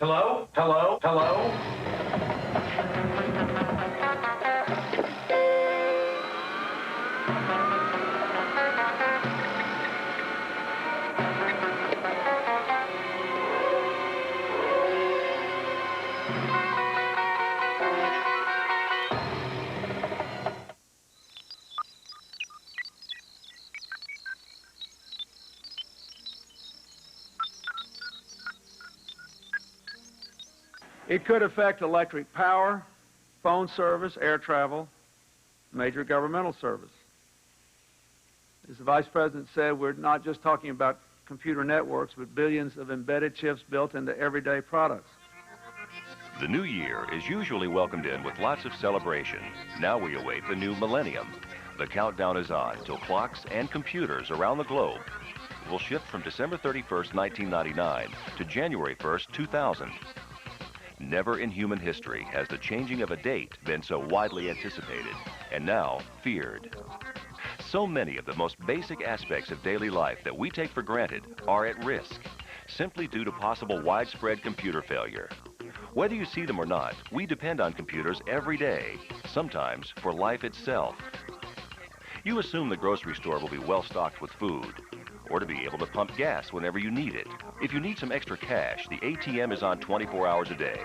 Hello? Hello? Hello? It could affect electric power, phone service, air travel, major governmental service. As the Vice President said, we're not just talking about computer networks, but billions of embedded chips built into everyday products. The new year is usually welcomed in with lots of celebration. Now we await the new millennium. The countdown is on till clocks and computers around the globe will shift from December 31st, 1999 to January 1st, 2000. Never in human history has the changing of a date been so widely anticipated and now feared. So many of the most basic aspects of daily life that we take for granted are at risk, simply due to possible widespread computer failure. Whether you see them or not, we depend on computers every day, sometimes for life itself. You assume the grocery store will be well stocked with food, or to be able to pump gas whenever you need it. If you need some extra cash, the ATM is on 24 hours a day.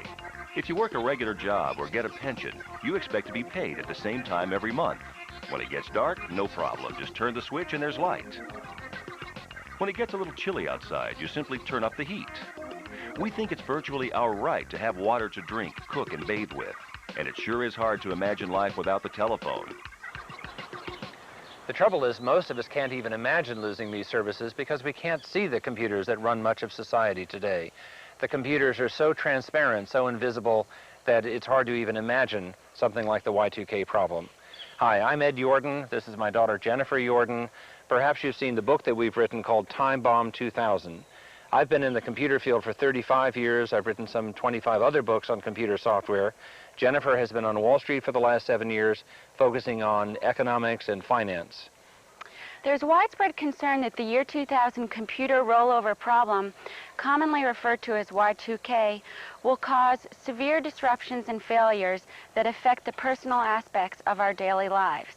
If you work a regular job or get a pension, you expect to be paid at the same time every month. When it gets dark, no problem. Just turn the switch and there's light. When it gets a little chilly outside, you simply turn up the heat. We think it's virtually our right to have water to drink, cook, and bathe with. And it sure is hard to imagine life without the telephone. The trouble is, most of us can't even imagine losing these services because we can't see the computers that run much of society today. The computers are so transparent, so invisible, that it's hard to even imagine something like the Y2K problem. Hi, I'm Ed Yourdon. This is my daughter, Jennifer Yourdon. Perhaps you've seen the book that we've written called Time Bomb 2000. I've been in the computer field for 35 years. I've written some 25 other books on computer software. Jennifer has been on Wall Street for the last 7 years, focusing on economics and finance. There's widespread concern that the year 2000 computer rollover problem, commonly referred to as Y2K, will cause severe disruptions and failures that affect the personal aspects of our daily lives.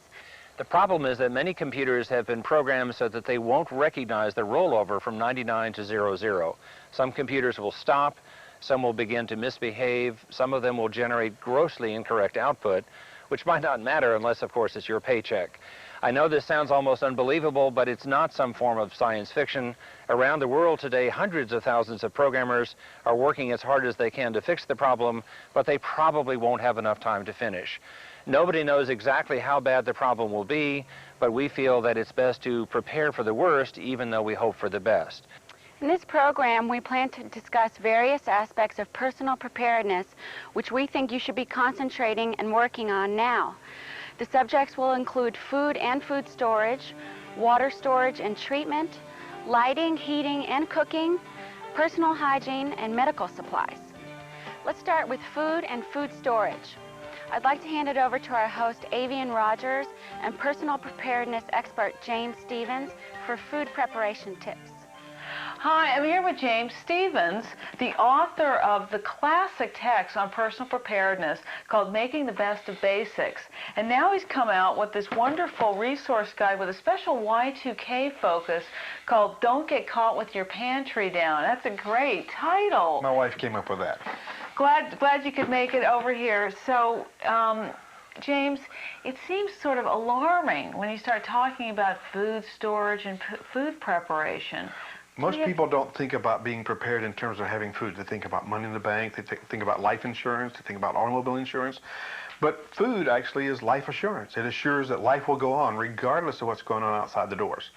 The problem is that many computers have been programmed so that they won't recognize the rollover from 99 to 00. Some computers will stop, some will begin to misbehave, some of them will generate grossly incorrect output, which might not matter unless, of course, it's your paycheck. I know this sounds almost unbelievable, but it's not some form of science fiction. Around the world today, hundreds of thousands of programmers are working as hard as they can to fix the problem, but they probably won't have enough time to finish. Nobody knows exactly how bad the problem will be, but we feel that it's best to prepare for the worst, even though we hope for the best. In this program, we plan to discuss various aspects of personal preparedness, which we think you should be concentrating and working on now. The subjects will include food and food storage, water storage and treatment, lighting, heating, and cooking, personal hygiene, and medical supplies. Let's start with food and food storage. I'd like to hand it over to our host, Avian Rogers, and personal preparedness expert, James Stevens, for food preparation tips. Hi, I'm here with James Stevens, the author of the classic text on personal preparedness called Making the Best of Basics. And now he's come out with this wonderful resource guide with a special Y2K focus called Don't Get Caught with Your Pantry Down. That's a great title. My wife came up with that. Glad you could make it over here. So, James, it seems sort of alarming when you start talking about food storage and food preparation. Most people don't think about being prepared in terms of having food. They think about money in the bank, they think about life insurance, they think about automobile insurance. But food actually is life assurance. It assures that life will go on regardless of what's going on outside the doors.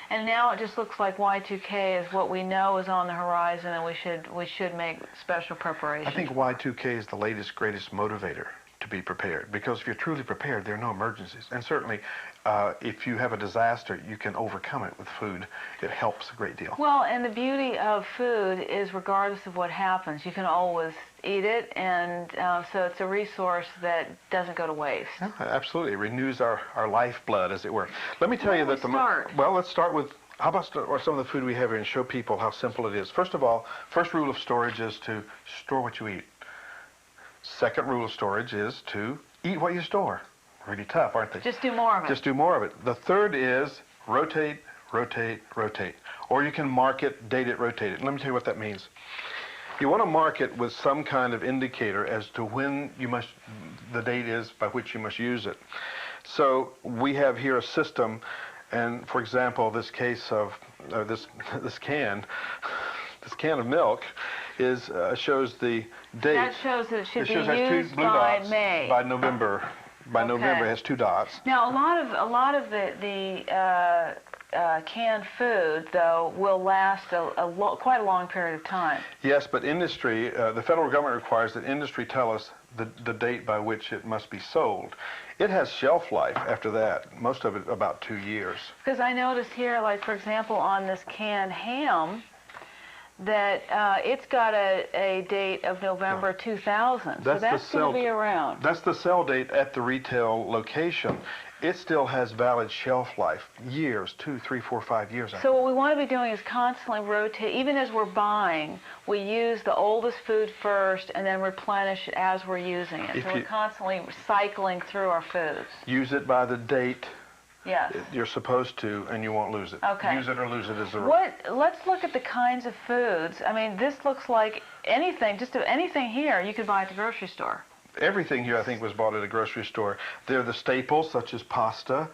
And now it just looks like Y2K is what we know is on the horizon, and we should make special preparation. I think Y2K is the latest, greatest motivator to be prepared, because if you're truly prepared, there are no emergencies. And certainly, if you have a disaster, you can overcome it with food. It helps a great deal. Well, and the beauty of food is regardless of what happens, you can always eat it, and so it's a resource that doesn't go to waste. Yeah, absolutely. It renews our lifeblood, as it were. Let me tell you that start? Well, let's start with How about some of the food we have here and show people how simple it is? First of all, first rule of storage is to store what you eat. Second rule of storage is to eat what you store. Really tough, aren't they? Just do more of it. Just do more of it. The third is rotate, rotate, rotate. Or you can mark it, date it, rotate it. Let me tell you what that means. You want to mark it with some kind of indicator as to when the date is by which you must use it. So we have here a system, and for example, this case of this can of milk shows the date. That shows that it should be used blue by dots May. By November. By November, it has 2 dots. Now, a lot of the canned food, though, will last quite a long period of time. Yes, but industry, the federal government requires that industry tell us the date by which it must be sold. It has shelf life after that, most of it about 2 years. Because I noticed here, like, for example, on this canned ham, that it's got a date of November 2000, so that's going to be around. That's the sell date at the retail location. It still has valid shelf life, years, 2, 3, 4, 5 years. So what we want to be doing is constantly rotate. Even as we're buying, we use the oldest food first and then replenish it as we're using it. So we're constantly cycling through our foods. Use it by the date. Yes. You're supposed to, and you won't lose it. Okay. Use it or lose it is the rule. Let's look at the kinds of foods. I mean, this looks like anything, just anything here you could buy at the grocery store. Everything here, I think, was bought at a grocery store. They're the staples, such as pasta.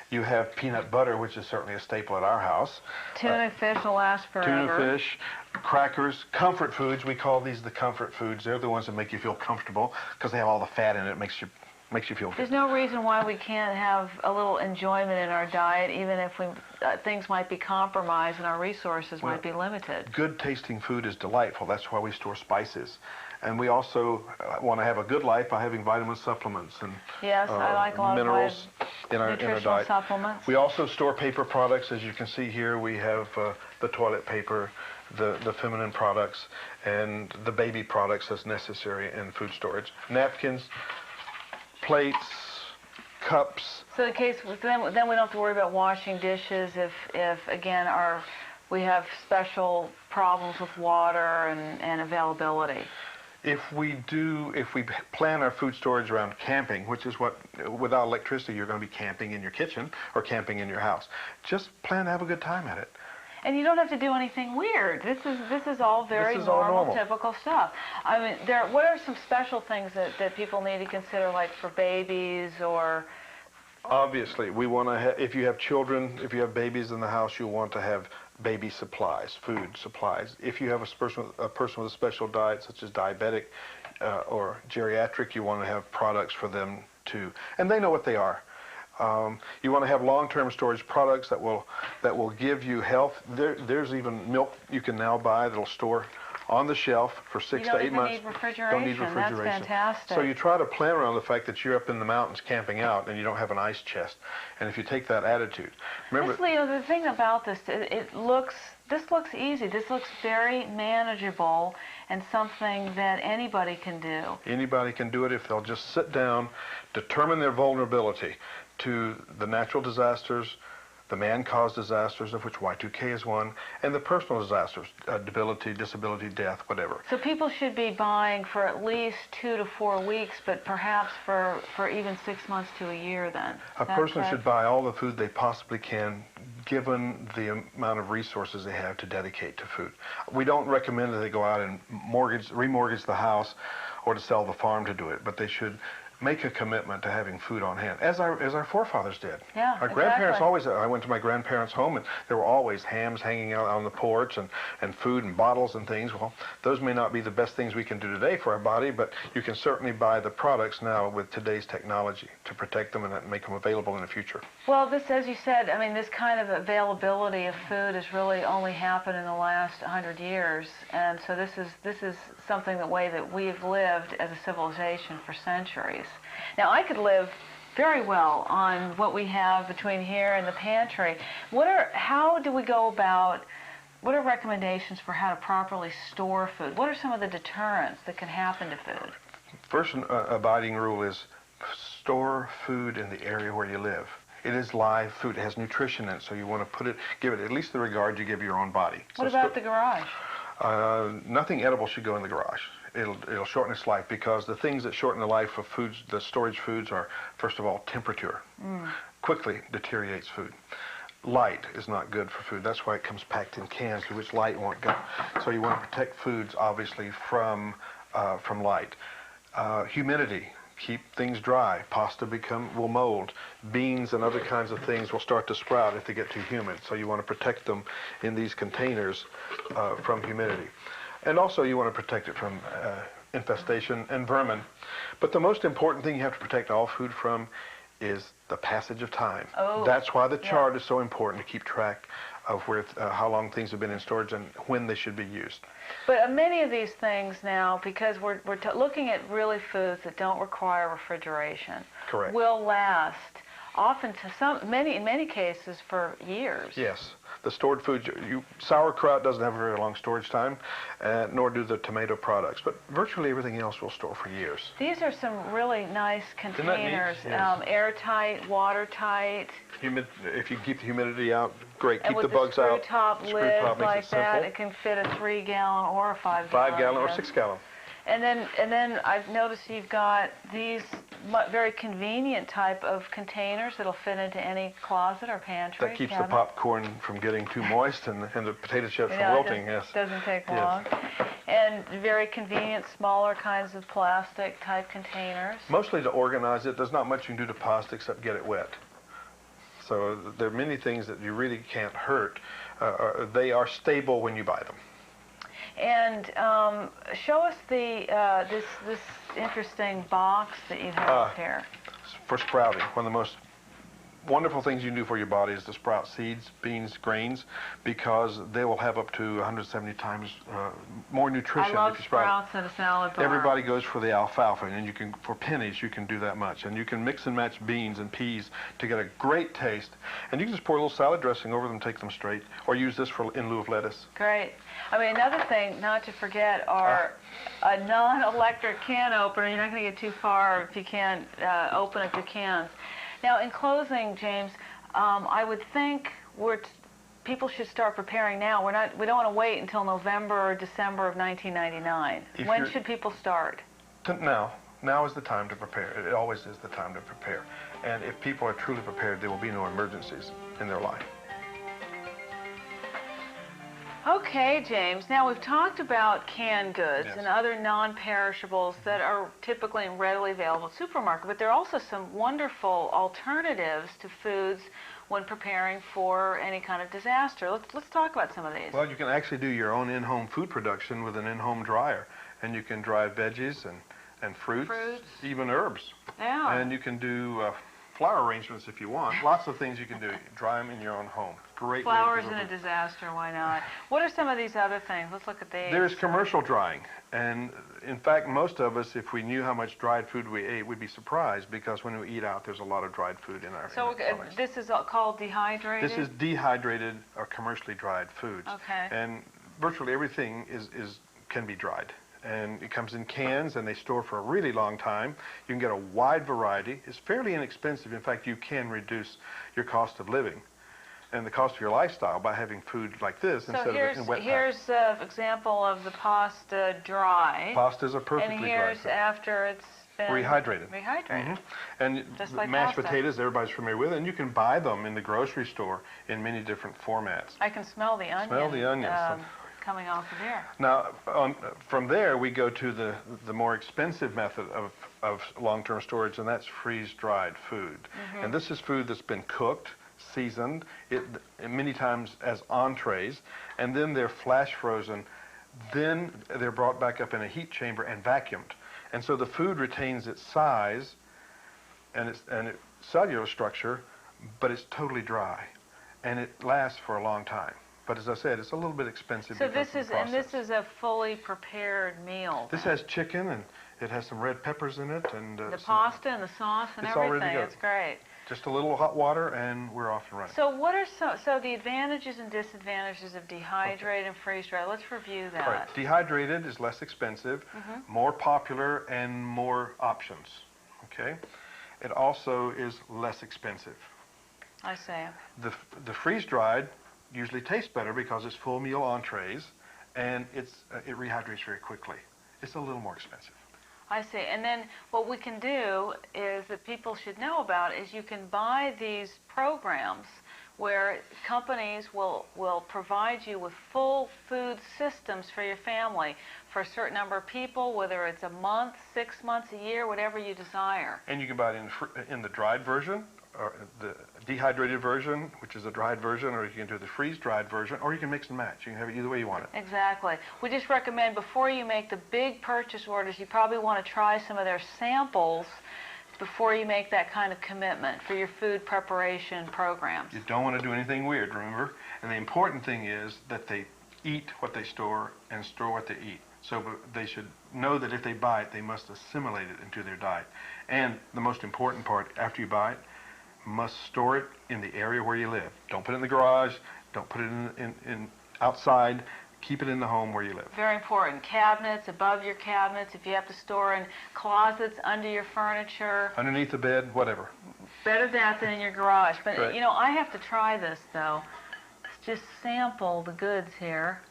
You have peanut butter, which is certainly a staple at our house. Tuna fish will last forever. Tuna fish, crackers, comfort foods. We call these the comfort foods. They're the ones that make you feel comfortable because they have all the fat in it. It makes you feel good. There's no reason why we can't have a little enjoyment in our diet, even if things might be compromised and our resources might be limited. Good tasting food is delightful. That's why we store spices. And we also want to have a good life by having vitamin supplements and yes, I like a lot minerals of in our diet. Supplements. We also store paper products. As you can see here, we have the toilet paper, the feminine products, and the baby products that's necessary in food storage. Napkins, plates, cups. So in case then we don't have to worry about washing dishes if again we have special problems with water and availability. If we plan our food storage around camping, which is what, without electricity, you're going to be camping in your kitchen or camping in your house. Just plan to have a good time at it. And you don't have to do anything weird. This is all very normal, typical stuff. I mean, what are some special things that people need to consider, like for babies or? Obviously, we want to have, if you have children, if you have babies in the house, you'll want to have baby supplies, food supplies. If you have a person with a special diet, such as diabetic or geriatric, you want to have products for them too. And they know what they are. You want to have long-term storage products that will give you health. There's even milk you can now buy that'll store on the shelf for 6 to 8 months. Don't need refrigeration. That's fantastic. So you try to plan around the fact that you're up in the mountains camping out and you don't have an ice chest. And if you take that attitude, remember. Leo, the thing about this, this looks easy. This looks very manageable and something that anybody can do. Anybody can do it if they'll just sit down, determine their vulnerability to the natural disasters, the man-caused disasters, of which Y2K is one, and the personal disasters, debility, disability, death, whatever. So people should be buying for at least 2 to 4 weeks, but perhaps for even 6 months to a year then. A person should buy all the food they possibly can, given the amount of resources they have to dedicate to food. We don't recommend that they go out and remortgage the house or to sell the farm to do it, but they should make a commitment to having food on hand, as our forefathers did. Yeah, our grandparents always. I went to my grandparents' home, and there were always hams hanging out on the porch, and food and bottles and things. Well, those may not be the best things we can do today for our body, but you can certainly buy the products now with today's technology to protect them and make them available in the future. Well, this, as you said, I mean, this kind of availability of food has really only happened in the last 100 years, and so this is something the way that we've lived as a civilization for centuries. Now, I could live very well on what we have between here and the pantry. How do we go about, what are recommendations for how to properly store food? What are some of the deterrents that can happen to food? First abiding rule is store food in the area where you live. It is live food. It has nutrition in it, so you want to give it at least the regard you give your own body. What about the garage? Nothing edible should go in the garage. It'll shorten its life, because the things that shorten the life of foods, the storage foods, are, first of all, temperature. Quickly deteriorates food. Light is not good for food. That's why it comes packed in cans, to which light won't go. So you want to protect foods, obviously, from light. Humidity. Keep things dry. Pasta will mold. Beans and other kinds of things will start to sprout if they get too humid. So you want to protect them in these containers from humidity. And also you want to protect it from infestation and vermin. But the most important thing you have to protect all food from is the passage of time. That's why the chart is so important, to keep track of how long things have been in storage and when they should be used. But many of these things now, because we're looking at really foods that don't require refrigeration, Correct. will last often in many cases for years. Yes. The stored foods, sauerkraut doesn't have a very long storage time, nor do the tomato products, but virtually everything else will store for years. These are some really nice containers, Yes. Airtight, watertight. If you keep the humidity out, great. And Keep the with bugs out. Screw-top Screw lid top makes like it that, simple. it can fit a 3-gallon or a 5-gallon. 5-gallon or 6-gallon. And then I've noticed you've got these very convenient type of containers that'll fit into any closet or pantry. That keeps cabinet. the popcorn from getting too moist and the potato chips from wilting. Yes. Doesn't take Yes. long. And very convenient, smaller kinds of plastic type containers. Mostly to organize it. There's not much you can do to pasta except get it wet. So there are many things that you really can't hurt. They are stable when you buy them. And show us this interesting box that you have here. For sprouting, one of the most wonderful things you can do for your body is to sprout seeds, beans, grains, because they will have up to 170 times more nutrition I love if you sprout. sprouts in a salad bar. Everybody goes for the alfalfa, and for pennies you can do that much. And you can mix and match beans and peas to get a great taste. And you can just pour a little salad dressing over them, take them straight, or use this in lieu of lettuce. Great. I mean, another thing not to forget are a non-electric can opener. You're not going to get too far if you can't open up your cans. Now, in closing, James, I would think people should start preparing now. We don't want to wait until November or December of 1999. When should people start? Now. Now is the time to prepare. It always is the time to prepare. And if people are truly prepared, there will be no emergencies in their life. Okay, James. Now, we've talked about canned goods and other non-perishables that are typically and readily available at supermarket, but there are also some wonderful alternatives to foods when preparing for any kind of disaster. Let's talk about some of these. Well, you can actually do your own in-home food production with an in-home dryer, and you can dry veggies and fruits, even herbs. Yeah. And you can do flower arrangements if you want. Lots of things you can do. Dry them in your own home. Great. Flowers in a disaster, why not? What are some of these other things? Let's look at these. There's commercial drying. And in fact, most of us, if we knew how much dried food we ate, we'd be surprised, because when we eat out, there's a lot of dried food in our products. This is called dehydrated? This is dehydrated or commercially dried foods. Okay. And virtually everything can be dried. And it comes in cans, and they store for a really long time. You can get a wide variety. It's fairly inexpensive. In fact, you can reduce your cost of living and the cost of your lifestyle by having food like this instead of in wet here's an example of the pasta dry. Pastas are perfectly dry. And here's after it's been rehydrated. And just like mashed pasta. Potatoes, everybody's familiar with, and you can buy them in the grocery store in many different formats. I can smell the onion. Smell the onions. Coming off of there. Now, from there, we go to the more expensive method of long-term storage, and that's freeze-dried food. And this is food that's been cooked, seasoned, many times as entrees, and then they're flash frozen. Then they're brought back up in a heat chamber and vacuumed. And so the food retains its size and its cellular structure, but it's totally dry, and it lasts for a long time. But as I said, it's a little bit expensive. So this is a fully prepared meal. This has chicken, and it has some red peppers in it, and the pasta and the sauce and everything. It's great. Just a little hot water, and we're off and running. So what are so the advantages and disadvantages of dehydrated and freeze-dried? Let's review that. Right. Dehydrated is less expensive, more popular, and more options. Okay. It also is less expensive. I see. The freeze-dried usually tastes better because it's full meal entrees, and it rehydrates very quickly. It's a little more expensive. I see. And then what we can do is that people should know about is you can buy these programs where companies will provide you with full food systems for your family for a certain number of people, whether it's a month, 6 months, a year, whatever you desire. And you can buy it in the dried version, or the dehydrated version, which is a dried version, or you can do the freeze-dried version, or you can mix and match. You can have it either way you want it. Exactly. We just recommend before you make the big purchase orders, you probably want to try some of their samples before you make that kind of commitment for your food preparation programs. You don't want to do anything weird, remember? And the important thing is that they eat what they store and store what they eat. So they should know that if they buy it, they must assimilate it into their diet. And the most important part, after you buy it, must store it in the area where you live. Don't put it in the garage. Don't put it in outside. Keep it in the home where you live. Very important. Cabinets, above your cabinets, if you have to store in closets, under your furniture. Underneath the bed, whatever. Better that than in your garage. But, right. You know, I have to try this, though. Let's just sample the goods here.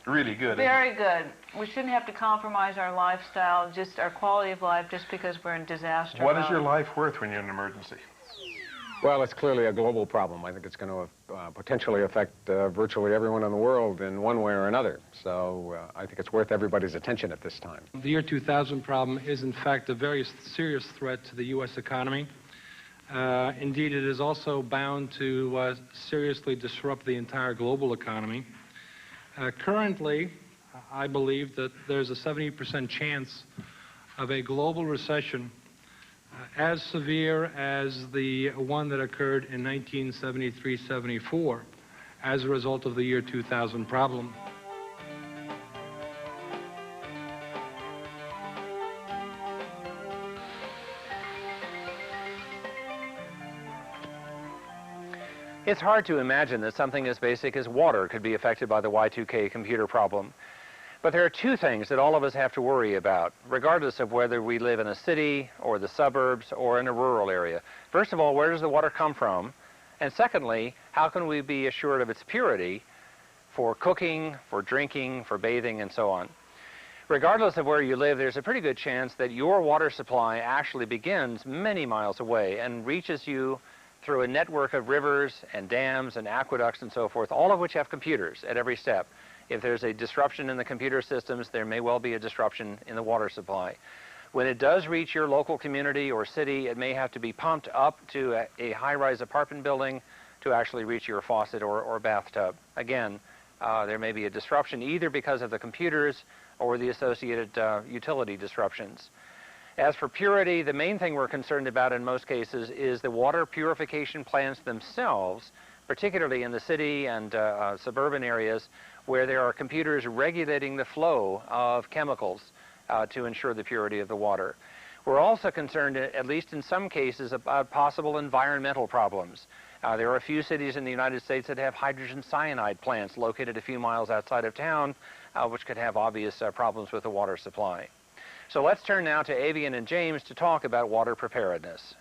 Really good. Very good. We shouldn't have to compromise our lifestyle, just our quality of life, just because we're in disaster What mode. is your life worth when you're in an emergency? Well, it's clearly a global problem. I think it's going to potentially affect virtually everyone in the world in one way or another. So I think it's worth everybody's attention at this time. The year 2000 problem is, in fact, a very serious threat to the U.S. economy. Indeed, it is also bound to seriously disrupt the entire global economy. Currently, I believe that there's a 70% chance of a global recession as severe as the one that occurred in 1973-74 as a result of the year 2000 problem. It's hard to imagine that something as basic as water could be affected by the Y2K computer problem. But there are two things that all of us have to worry about, regardless of whether we live in a city or the suburbs or in a rural area. First of all, where does the water come from? And secondly, how can we be assured of its purity for cooking, for drinking, for bathing, and so on? Regardless of where you live, there's a pretty good chance that your water supply actually begins many miles away and reaches you through a network of rivers and dams and aqueducts and so forth, all of which have computers at every step. If there's a disruption in the computer systems, there may well be a disruption in the water supply. When it does reach your local community or city, it may have to be pumped up to a high-rise apartment building to actually reach your faucet or bathtub. Again, there may be a disruption either because of the computers or the associated utility disruptions. As for purity, the main thing we're concerned about in most cases is the water purification plants themselves, particularly in the city and suburban areas where there are computers regulating the flow of chemicals to ensure the purity of the water. We're also concerned, at least in some cases, about possible environmental problems. There are a few cities in the United States that have hydrogen cyanide plants located a few miles outside of town, which could have obvious problems with the water supply. So let's turn now to Avian and James to talk about water preparedness.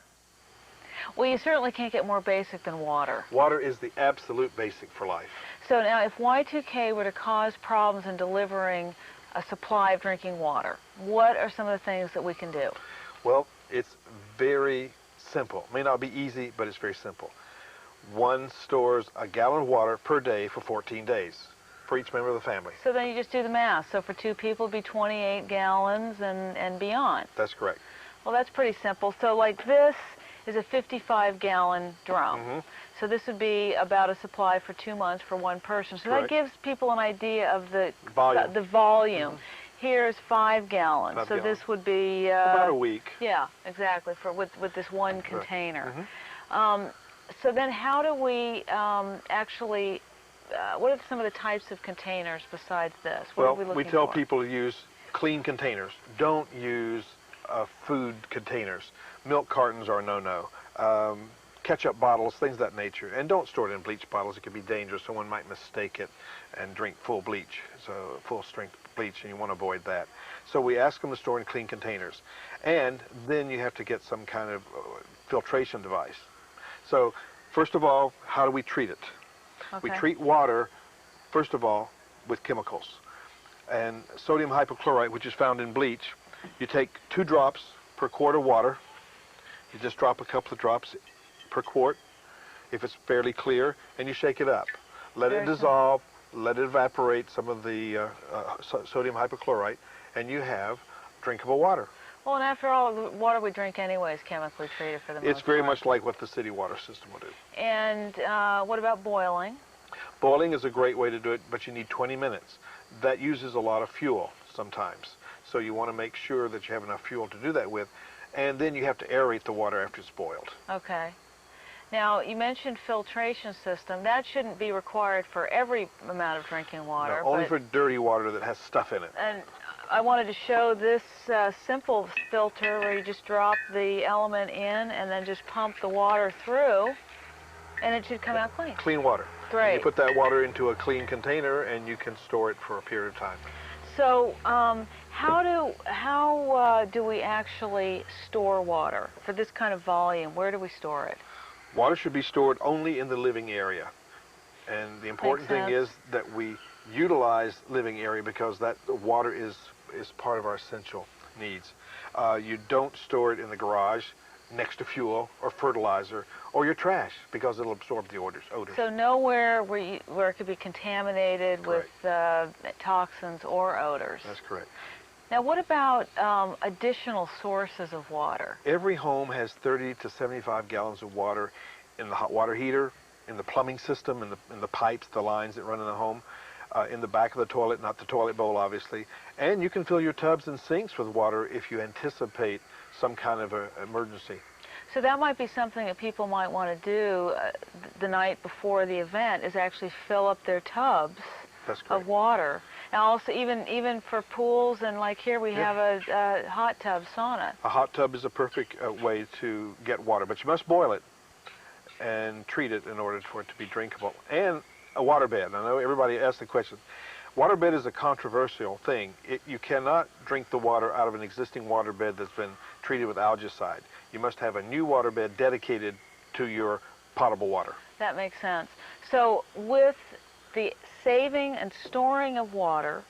Well, you certainly can't get more basic than water. Water is the absolute basic for life. So now, if Y2K were to cause problems in delivering a supply of drinking water, what are some of the things that we can do? Well, it's very simple. It may not be easy, but it's very simple. One stores a gallon of water per day for 14 days for each member of the family. So then you just do the math. So for 2 people, it'd be 28 gallons and beyond. That's correct. Well, that's pretty simple. So like this is a 55-gallon drum. Mm-hmm. So this would be about a supply for 2 months for one person. So Correct. that gives people an idea of the Volume. The volume. Mm-hmm. Here's 5 gallons. 5 so gallons. this would be about a week. Yeah, exactly. For with this one container. Right. Mm-hmm. So then, how do we actually? What are some of the types of containers besides this? What are we looking we tell for? people to use clean containers. Don't use food containers. Milk cartons are a no-no. Ketchup bottles, things of that nature. And don't store it in bleach bottles. It could be dangerous. Someone might mistake it and drink full bleach, so full strength bleach, and you want to avoid that. So we ask them to store in clean containers. And then you have to get some kind of filtration device So, first of all, how do we treat it? Okay. We treat water, first of all, with chemicals. And sodium hypochlorite, which is found in bleach, you take 2 drops per quart of water. You just drop a couple of drops per quart, if it's fairly clear, and you shake it up. Let it dissolve, let it evaporate some of the sodium hypochlorite, and you have drinkable water. Well, and after all, the water we drink anyway is chemically treated for the most part. It's very much like what the city water system will do. And what about boiling? Boiling is a great way to do it, but you need 20 minutes. That uses a lot of fuel sometimes. So you want to make sure that you have enough fuel to do that with. And then you have to aerate the water after it's boiled. Okay. Now, you mentioned filtration system. That shouldn't be required for every amount of drinking water. No, only for dirty water that has stuff in it. And I wanted to show this simple filter where you just drop the element in and then just pump the water through, and it should come out clean. Clean water. Great. You put that water into a clean container, and you can store it for a period of time. So, how do we actually store water for this kind of volume? Where do we store it? Water should be stored only in the living area. And the important thing is that we utilize living area, because that water is part of our essential needs. You don't store it in the garage next to fuel or fertilizer or your trash, because it'll absorb the odors. So nowhere where it could be contaminated with toxins or odors. That's correct. Now, what about additional sources of water? Every home has 30 to 75 gallons of water in the hot water heater, in the plumbing system, in the pipes, the lines that run in the home, in the back of the toilet, not the toilet bowl, obviously. And you can fill your tubs and sinks with water if you anticipate some kind of emergency. So that might be something that people might want to do the night before the event, is actually fill up their tubs of water. Now, also, even for pools, and like here we have a hot tub sauna. A hot tub is a perfect way to get water, but you must boil it and treat it in order for it to be drinkable. And a waterbed. I know everybody asks the question. Waterbed is a controversial thing. You cannot drink the water out of an existing waterbed that's been treated with algicide. You must have a new waterbed dedicated to your potable water. That makes sense. So with the saving and storing of water,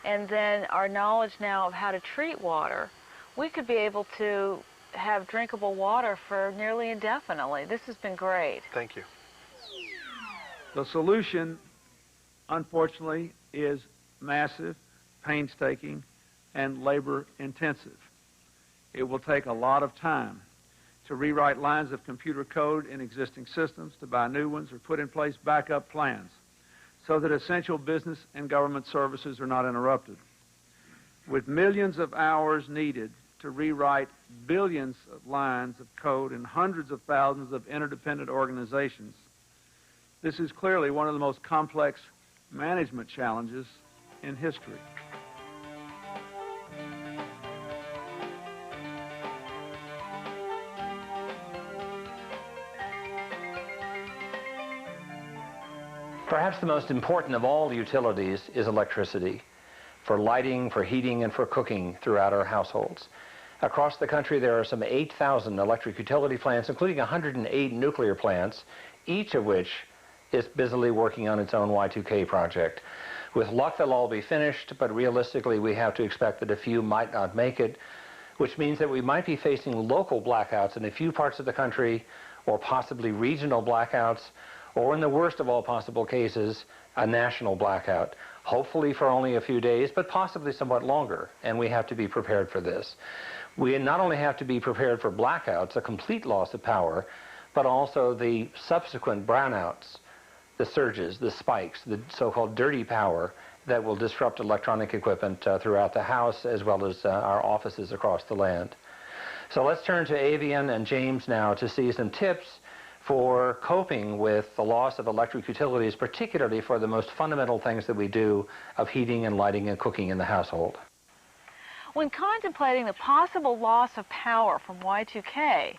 and then our knowledge now of how to treat water, we could be able to have drinkable water for nearly indefinitely. This has been great. Thank you. The solution, unfortunately, is massive, painstaking, and labor-intensive. It will take a lot of time to rewrite lines of computer code in existing systems, to buy new ones, or put in place backup plans so that essential business and government services are not interrupted. With millions of hours needed to rewrite billions of lines of code in hundreds of thousands of interdependent organizations, this is clearly one of the most complex management challenges in history. Perhaps the most important of all utilities is electricity, for lighting, for heating, and for cooking throughout our households. Across the country, there are some 8,000 electric utility plants, including 108 nuclear plants, each of which is busily working on its own Y2K project. With luck, they'll all be finished, but realistically, we have to expect that a few might not make it, which means that we might be facing local blackouts in a few parts of the country, or possibly regional blackouts, or in the worst of all possible cases, a national blackout, hopefully for only a few days, but possibly somewhat longer, and we have to be prepared for this. We not only have to be prepared for blackouts, a complete loss of power, but also the subsequent brownouts, the surges, the spikes, the so-called dirty power that will disrupt electronic equipment throughout the house, as well as our offices across the land. So let's turn to Avian and James now to see some tips for coping with the loss of electric utilities, particularly for the most fundamental things that we do of heating and lighting and cooking in the household. When contemplating the possible loss of power from Y2K,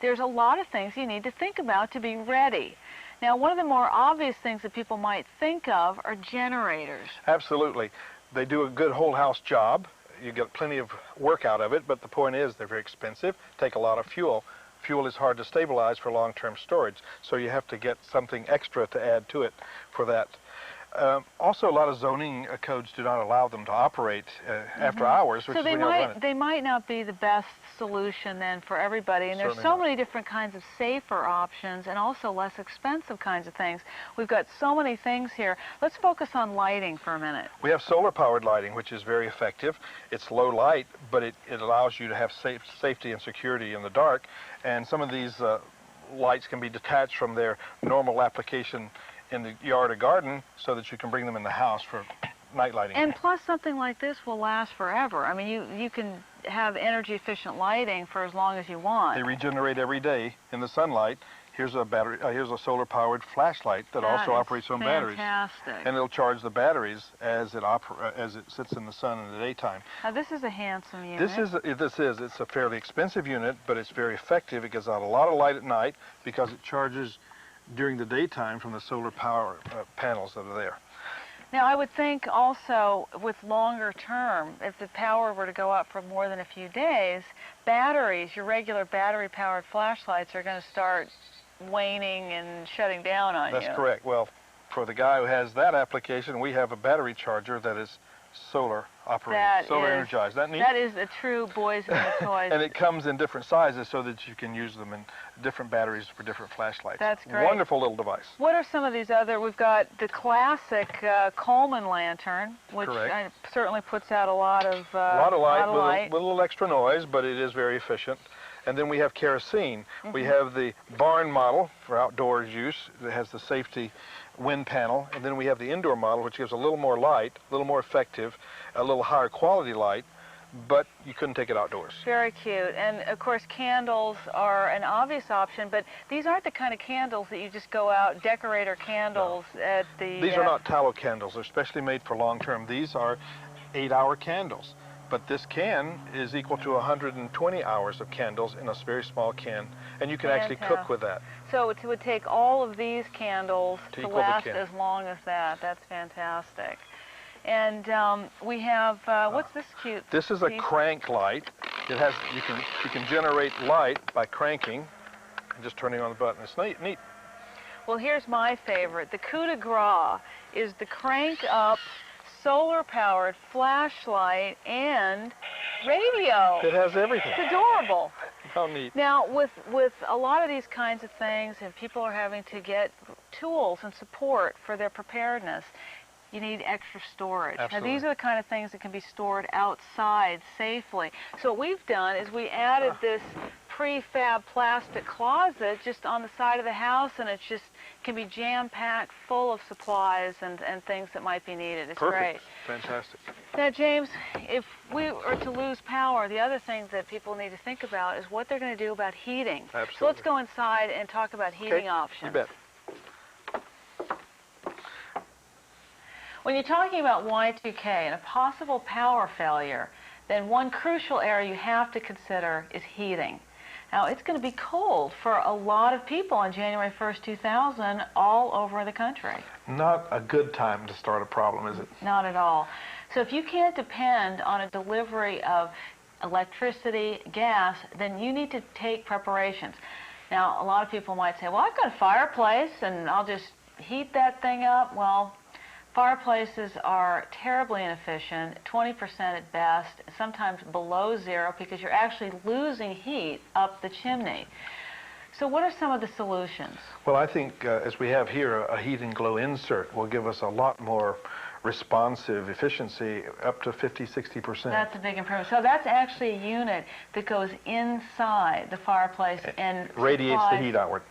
there's a lot of things you need to think about to be ready. Now, one of the more obvious things that people might think of are generators. Absolutely. They do a good whole house job. You get plenty of work out of it, but the point is they're very expensive, take a lot of fuel. fuel is hard to stabilize for long-term storage, so you have to get something extra to add to it for that. Also, a lot of zoning codes do not allow them to operate after hours, which so is when you run it. they might not be the best solution then for everybody. And there's so many different kinds of safer options and also less expensive kinds of things. We've got so many things here. Let's focus on lighting for a minute. We have solar-powered lighting, which is very effective. It's low light, but it allows you to have safety and security in the dark. And some of these lights can be detached from their normal application in the yard or garden so that you can bring them in the house for night lighting. And plus something like this will last forever. I mean, you can have energy efficient lighting for as long as you want. They regenerate every day in the sunlight. Here's a battery. Here's a solar-powered flashlight that also operates on batteries. Fantastic. And it'll charge the batteries as it sits in the sun in the daytime. Now this is a handsome unit. It's a fairly expensive unit, but it's very effective. It gives out a lot of light at night because it charges during the daytime from the solar power panels that are there. Now, I would think also with longer term, if the power were to go up for more than a few days, batteries, your regular battery-powered flashlights are going to start waning and shutting down on you. That's correct. Well, for the guy who has that application, we have a battery charger that is solar operated, solar energized. Isn't that neat? That is a true boys in the toys. And it comes in different sizes so that you can use them in different batteries for different flashlights. That's great. Wonderful little device. What are some of these other? We've got the classic Coleman lantern, which certainly puts out a lot of light. With a little extra noise, but it is very efficient. And then we have kerosene. We have the barn model for outdoors use that has the safety wind panel, and then we have the indoor model, which gives a little more light, a little more effective, a little higher quality light, but you couldn't take it outdoors. Very cute. And of course candles are an obvious option, but these aren't the kind of candles that you just go out, decorator candles at the... These are not tallow candles. They're specially made for long term. These are 8-hour candles. But this can is equal to 120 hours of candles in a very small can, and you can actually cook with that. So it would take all of these candles to last as long as that. That's fantastic. And we have, what's this cute This is a crank light. It has, you can generate light by cranking and just turning on the button. It's neat. Well, here's my favorite. The coup de grace is the crank-up solar-powered flashlight and radio. It has everything. It's adorable. How neat. Now, with a lot of these kinds of things, and people are having to get tools and support for their preparedness, you need extra storage. Absolutely. Now, these are the kind of things that can be stored outside safely. So what we've done is we added this prefab plastic closet just on the side of the house, and it just can be jam-packed full of supplies and things that might be needed. It's great. Fantastic. Now, James, if we were to lose power, the other thing that people need to think about is what they're going to do about heating. Absolutely. So let's go inside and talk about heating options. You bet. When you're talking about Y2K and a possible power failure, then one crucial area you have to consider is heating. Now, it's going to be cold for a lot of people on January 1st, 2000, all over the country. Not a good time to start a problem, is it? Not at all. So if you can't depend on a delivery of electricity, gas, then you need to take preparations. Now, a lot of people might say, well, I've got a fireplace and I'll just heat that thing up. Well, fireplaces are terribly inefficient, 20% at best, sometimes below zero, because you're actually losing heat up the chimney. So what are some of the solutions? Well, I think, as we have here, a heat and glow insert will give us a lot more responsive efficiency, up to 50–60%. That's a big improvement. So that's actually a unit that goes inside the fireplace and radiates the heat outward.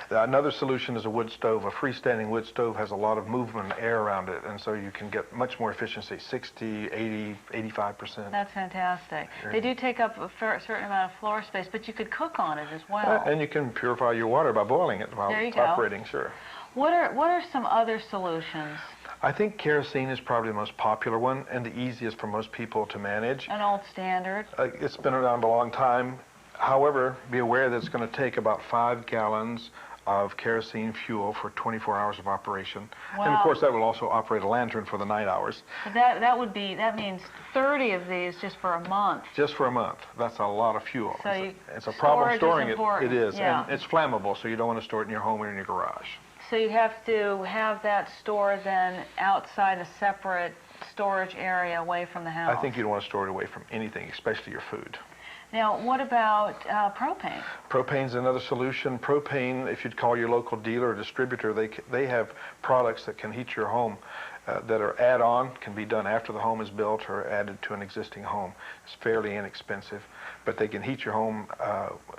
Another solution is a wood stove. A freestanding wood stove has a lot of movement and air around it, and so you can get much more efficiency, 60, 80, 85%. That's fantastic. They do take up a certain amount of floor space, but you could cook on it as well. And you can purify your water by boiling it while operating, sure. What are some other solutions? I think kerosene is probably the most popular one and the easiest for most people to manage. An old standard. It's been around a long time. However, be aware that it's going to take about 5 gallons of kerosene fuel for 24 hours of operation. Wow. And of course that will also operate a lantern for the night hours. That means 30 of these just for a month. Just for a month. That's a lot of fuel. So it's a problem storing it. Important. It is. Yeah. And it's flammable, so you don't want to store it in your home or in your garage. So you have to have that stored then outside a separate storage area away from the house. I think you don't want to store it away from anything, especially your food. Now, what about propane? Propane's another solution. Propane, if you'd call your local dealer or distributor, they have products that can heat your home that are add-on, can be done after the home is built or added to an existing home. It's fairly inexpensive, but they can heat your home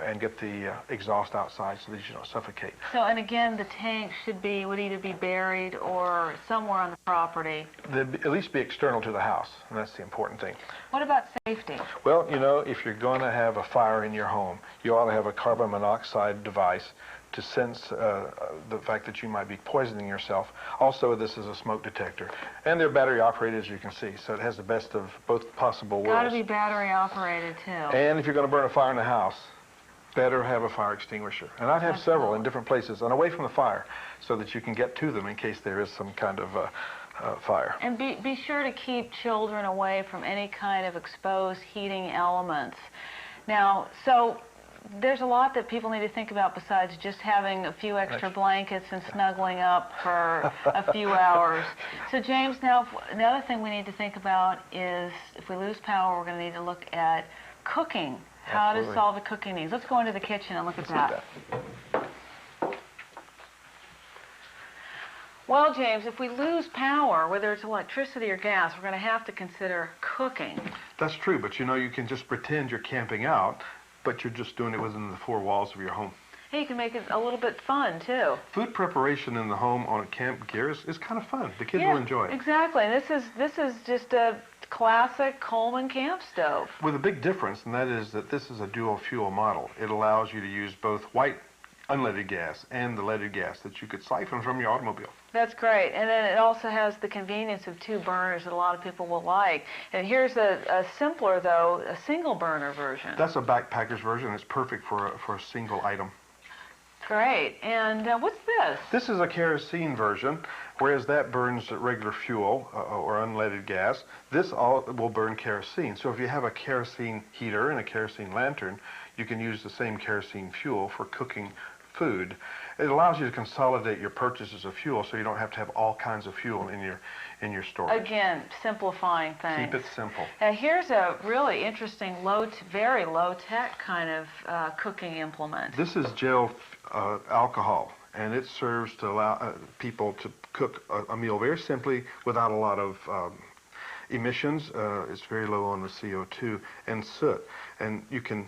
and get the exhaust outside so that you don't suffocate. So, and again, the tank would either be buried or somewhere on the property. They'd at least be external to the house, and that's the important thing. What about safety? Well, you know, if you're going to have a fire in your home, you ought to have a carbon monoxide device to sense the fact that you might be poisoning yourself. Also, this is a smoke detector. And they're battery operated, as you can see, so it has the best of both possible worlds. Got to be battery operated, too. And if you're going to burn a fire in the house, better have a fire extinguisher. And I'd have several in different places and away from the fire so that you can get to them in case there is some kind of fire. And be sure to keep children away from any kind of exposed heating elements. Now, so there's a lot that people need to think about besides just having a few extra blankets and snuggling up for a few hours. So James, now another thing we need to think about is if we lose power, we're going to need to look at cooking. How to solve the cooking needs. Let's go into the kitchen and look at that. Well, James, if we lose power, whether it's electricity or gas, we're going to have to consider cooking. That's true, but you know, you can just pretend you're camping out, but you're just doing it within the four walls of your home. Hey, you can make it a little bit fun, too. Food preparation in the home on a camp gear is kind of fun. The kids will enjoy it. Exactly. This is just a classic Coleman camp stove. With a big difference, and that is that this is a dual fuel model. It allows you to use both white unleaded gas and the leaded gas that you could siphon from your automobile. That's great. And then it also has the convenience of two burners that a lot of people will like. And here's a simpler, though, a single burner version. That's a backpacker's version. It's perfect for a single item. Great. And what's this? This is a kerosene version, whereas that burns regular fuel or unleaded gas. This all will burn kerosene. So if you have a kerosene heater and a kerosene lantern, you can use the same kerosene fuel for cooking food. It allows you to consolidate your purchases of fuel so you don't have to have all kinds of fuel in your storage. Again, simplifying things. Keep it simple. Now here's a really interesting, very low-tech kind of cooking implement. This is gel alcohol, and it serves to allow people to cook a meal very simply without a lot of emissions. It's very low on the CO2 and soot, and you can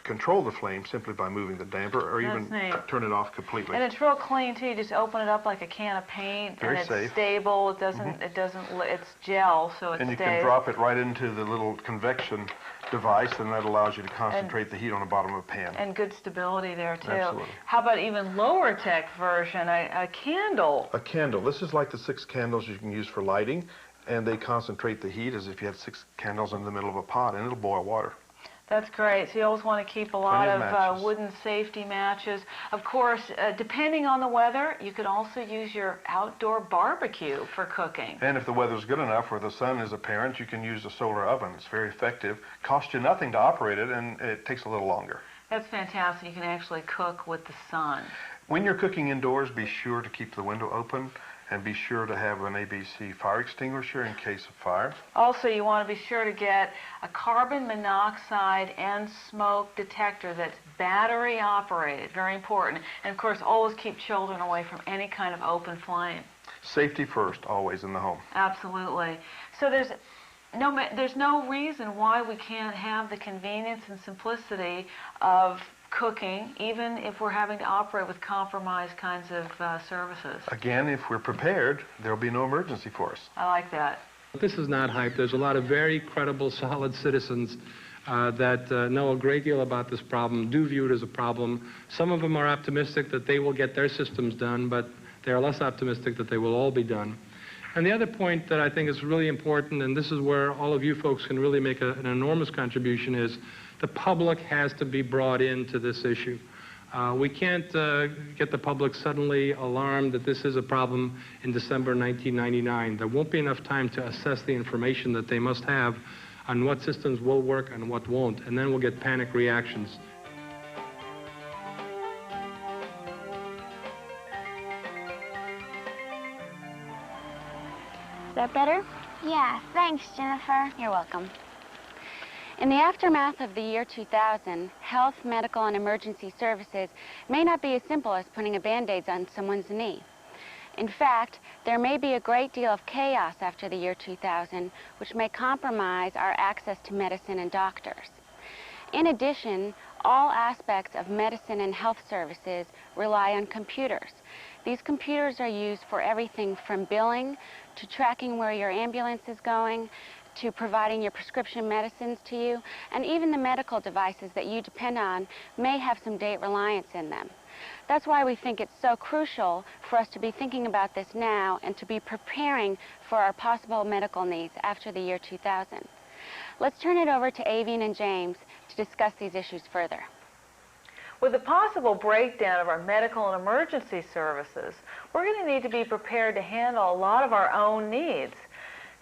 control the flame simply by moving the damper or even turn it off completely. And it's real clean too. You just open it up like a can of paint, very and it's safe. Stable. It doesn't. It's gel, so it and you stays. can drop it right into the little convection device, and that allows you to concentrate the heat on the bottom of a pan. And good stability there too. Absolutely. How about even lower tech version, a candle? A candle. This is like the 6 candles you can use for lighting, and they concentrate the heat as if you had 6 candles in the middle of a pot, and it'll boil water. That's great. So you always want to keep a lot of wooden safety matches. Of course, depending on the weather, you could also use your outdoor barbecue for cooking. And if the weather's good enough or the sun is apparent, you can use a solar oven. It's very effective. Costs you nothing to operate it, and it takes a little longer. That's fantastic. You can actually cook with the sun. When you're cooking indoors, be sure to keep the window open. And be sure to have an ABC fire extinguisher in case of fire. Also, you want to be sure to get a carbon monoxide and smoke detector that's battery operated. Very important. And of course, always keep children away from any kind of open flame. Safety first, always in the home. Absolutely. So there's no reason why we can't have the convenience and simplicity of cooking, even if we're having to operate with compromised kinds of services. Again, if we're prepared, there'll be no emergency for us. I like that. This is not hype. There's a lot of very credible, solid citizens that know a great deal about this problem, do view it as a problem. Some of them are optimistic that they will get their systems done, but they are less optimistic that they will all be done. And the other point that I think is really important, and this is where all of you folks can really make an enormous contribution, is the public has to be brought into this issue. We can't get the public suddenly alarmed that this is a problem in December 1999. There won't be enough time to assess the information that they must have on what systems will work and what won't, and then we'll get panic reactions. Is that better? Yeah, thanks, Jennifer. You're welcome. In the aftermath of the year 2000, health, medical, and emergency services may not be as simple as putting a Band-Aid on someone's knee. In fact, there may be a great deal of chaos after the year 2000, which may compromise our access to medicine and doctors. In addition, all aspects of medicine and health services rely on computers. These computers are used for everything from billing to tracking where your ambulance is going, to providing your prescription medicines to you, and even the medical devices that you depend on may have some date reliance in them. That's why we think it's so crucial for us to be thinking about this now and to be preparing for our possible medical needs after the year 2000. Let's turn it over to Avian and James to discuss these issues further. With the possible breakdown of our medical and emergency services, we're going to need to be prepared to handle a lot of our own needs.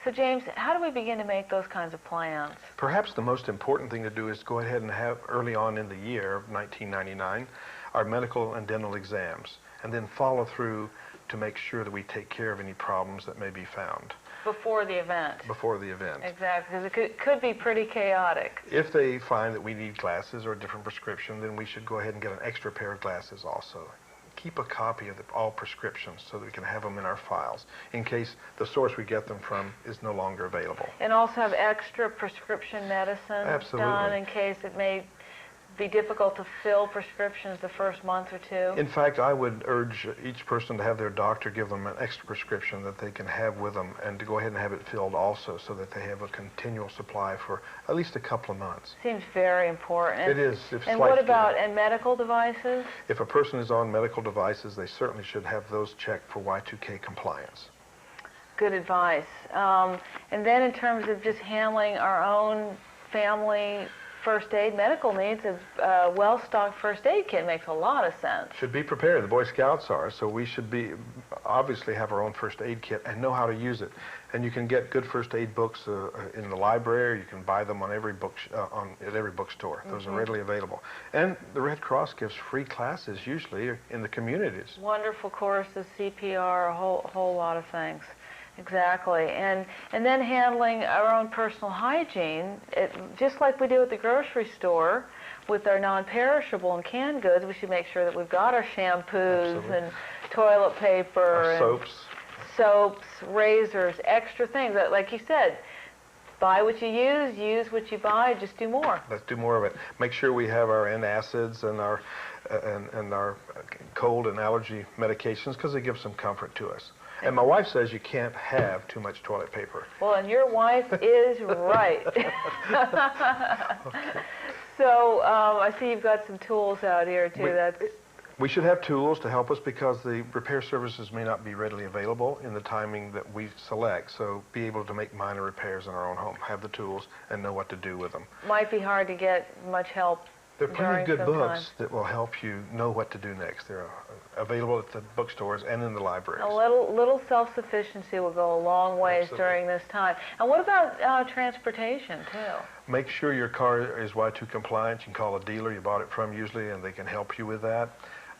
So, James, how do we begin to make those kinds of plans? Perhaps the most important thing to do is go ahead and have, early on in the year of 1999, our medical and dental exams, and then follow through to make sure that we take care of any problems that may be found. Before the event. Before the event. Exactly, because it could be pretty chaotic. If they find that we need glasses or a different prescription, then we should go ahead and get an extra pair of glasses also. Keep a copy of all prescriptions so that we can have them in our files in case the source we get them from is no longer available. And also have extra prescription medicine done in case it may be difficult to fill prescriptions the first month or two. In fact, I would urge each person to have their doctor give them an extra prescription that they can have with them and to go ahead and have it filled also so that they have a continual supply for at least a couple of months. Seems very important. It is. And what about medical devices? If a person is on medical devices, they certainly should have those checked for Y2K compliance. Good advice. And then in terms of just handling our own family first aid medical needs, a well-stocked first aid kit makes a lot of sense. Should be prepared. The Boy Scouts are, so we should be obviously have our own first aid kit and know how to use it. And you can get good first aid books in the library. You can buy them on every book at every bookstore. Those are readily available. And the Red Cross gives free classes usually in the communities. Wonderful courses, CPR, a whole lot of things. Exactly. And then handling our own personal hygiene, just like we do at the grocery store with our non-perishable and canned goods, we should make sure that we've got our shampoos and toilet paper and soaps, razors, extra things. Like you said, buy what you use what you buy, just do more. Let's do more of it. Make sure we have our antacids and our cold and allergy medications because they give some comfort to us. And my wife says you can't have too much toilet paper. Well, and your wife is right. So I see you've got some tools out here, too. We should have tools to help us because the repair services may not be readily available in the timing that we select. So be able to make minor repairs in our own home, have the tools, and know what to do with them. Might be hard to get much help. There are plenty of good books that will help you know what to do next. They're available at the bookstores and in the libraries. A little self-sufficiency will go a long ways during this time. And what about transportation, too? Make sure your car is Y2 compliant. You can call a dealer you bought it from usually, and they can help you with that.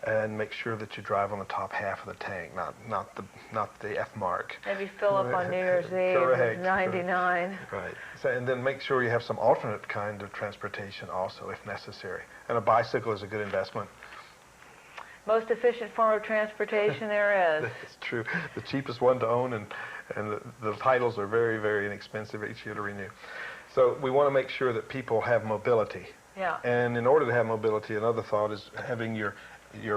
And make sure that you drive on the top half of the tank, not the F mark. Maybe fill up on New Year's Eve, 99. Right. So, and then make sure you have some alternate kind of transportation also, if necessary. And a bicycle is a good investment. Most efficient form of transportation there is. That's true. The cheapest one to own, and the titles are very, very inexpensive each year to renew. So we want to make sure that people have mobility. Yeah. And in order to have mobility, another thought is having your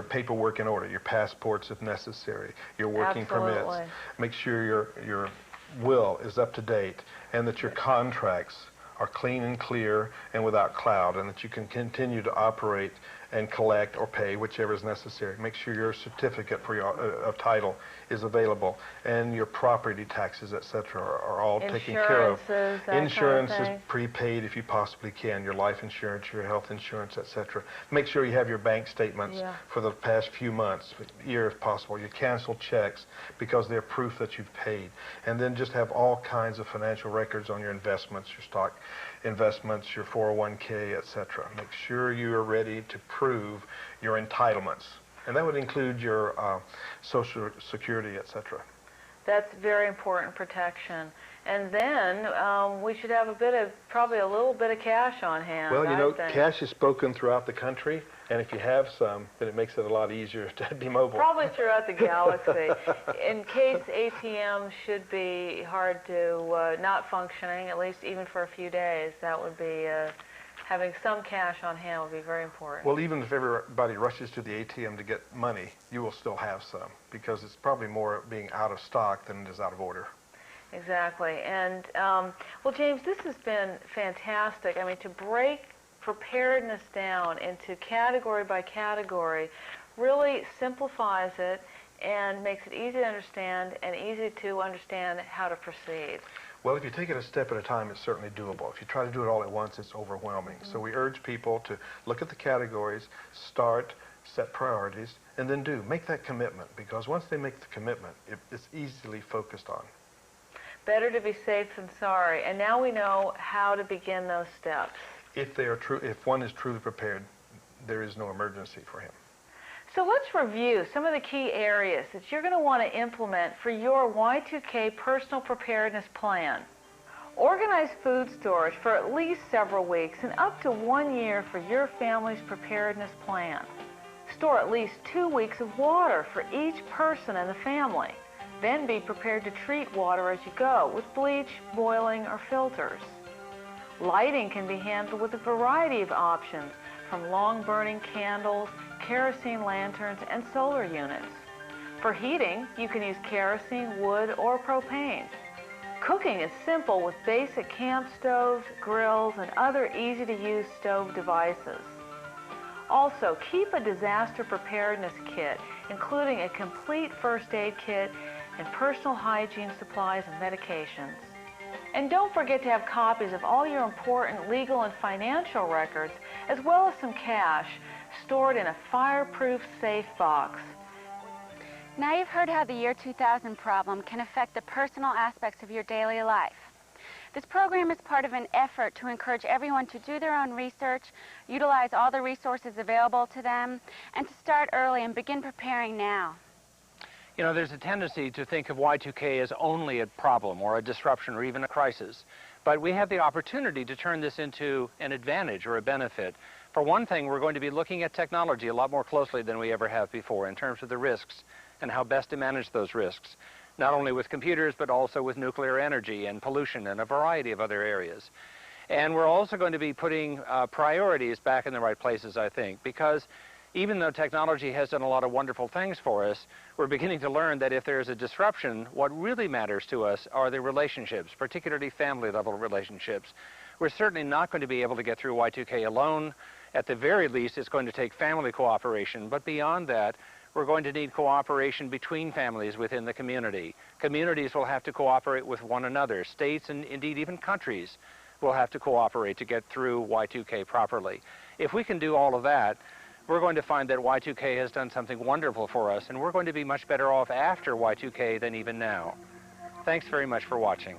paperwork in order, your passports if necessary, your working permits. Make sure your will is up to date and that your contracts are clean and clear and without cloud and that you can continue to operate and collect or pay, whichever is necessary. Make sure your certificate for your of title is available, and your property taxes, etc., are all taken care of. Insurance is prepaid if you possibly can. Your life insurance, your health insurance, etc. Make sure you have your bank statements for the past few months, year if possible. Your canceled checks, because they're proof that you've paid. And then just have all kinds of financial records on your investments, your stock investments, your 401k, etc. Make sure you are ready to prove your entitlements. And that would include your Social Security, etc. That's very important protection. And then we should have probably a little bit of cash on hand. Well, you know, cash is spoken throughout the country, and if you have some, then it makes it a lot easier to be mobile. Probably throughout the galaxy. In case ATMs should be hard to not functioning, at least even for a few days, that would be having some cash on hand would be very important. Well, even if everybody rushes to the ATM to get money, you will still have some, because it's probably more being out of stock than it is out of order. Exactly. And, well, James, this has been fantastic. I mean, to break preparedness down into category by category really simplifies it and makes it easy to understand and easy to understand how to proceed. Well, if you take it a step at a time, it's certainly doable. If you try to do it all at once, it's overwhelming. So we urge people to look at the categories, start, set priorities, and then make that commitment, because once they make the commitment, it's easily focused on. Better to be safe than sorry. And now we know how to begin those steps. If one is truly prepared, there is no emergency for him. So let's review some of the key areas that you're going to want to implement for your Y2K personal preparedness plan. Organize food storage for at least several weeks and up to 1 year for your family's preparedness plan. Store at least 2 weeks of water for each person in the family. Then be prepared to treat water as you go with bleach, boiling, or filters. Lighting can be handled with a variety of options, from long-burning candles, kerosene lanterns, and solar units. For heating, you can use kerosene, wood, or propane. Cooking is simple with basic camp stoves, grills, and other easy-to-use stove devices. Also, keep a disaster preparedness kit, including a complete first aid kit and personal hygiene supplies and medications. And don't forget to have copies of all your important legal and financial records, as well as some cash, stored in a fireproof safe box. Now you've heard how the year 2000 problem can affect the personal aspects of your daily life. This program is part of an effort to encourage everyone to do their own research, utilize all the resources available to them, and to start early and begin preparing now. You know, there's a tendency to think of Y2K as only a problem or a disruption or even a crisis. But we have the opportunity to turn this into an advantage or a benefit. For one thing, we're going to be looking at technology a lot more closely than we ever have before in terms of the risks and how best to manage those risks, not only with computers, but also with nuclear energy and pollution and a variety of other areas. And we're also going to be putting priorities back in the right places, I think, because even though technology has done a lot of wonderful things for us, we're beginning to learn that if there's a disruption, what really matters to us are the relationships, particularly family-level relationships. We're certainly not going to be able to get through Y2K alone. At the very least, it's going to take family cooperation. But beyond that, we're going to need cooperation between families within the community. Communities will have to cooperate with one another. States and indeed even countries will have to cooperate to get through Y2K properly. If we can do all of that, we're going to find that Y2K has done something wonderful for us, and we're going to be much better off after Y2K than even now. Thanks very much for watching.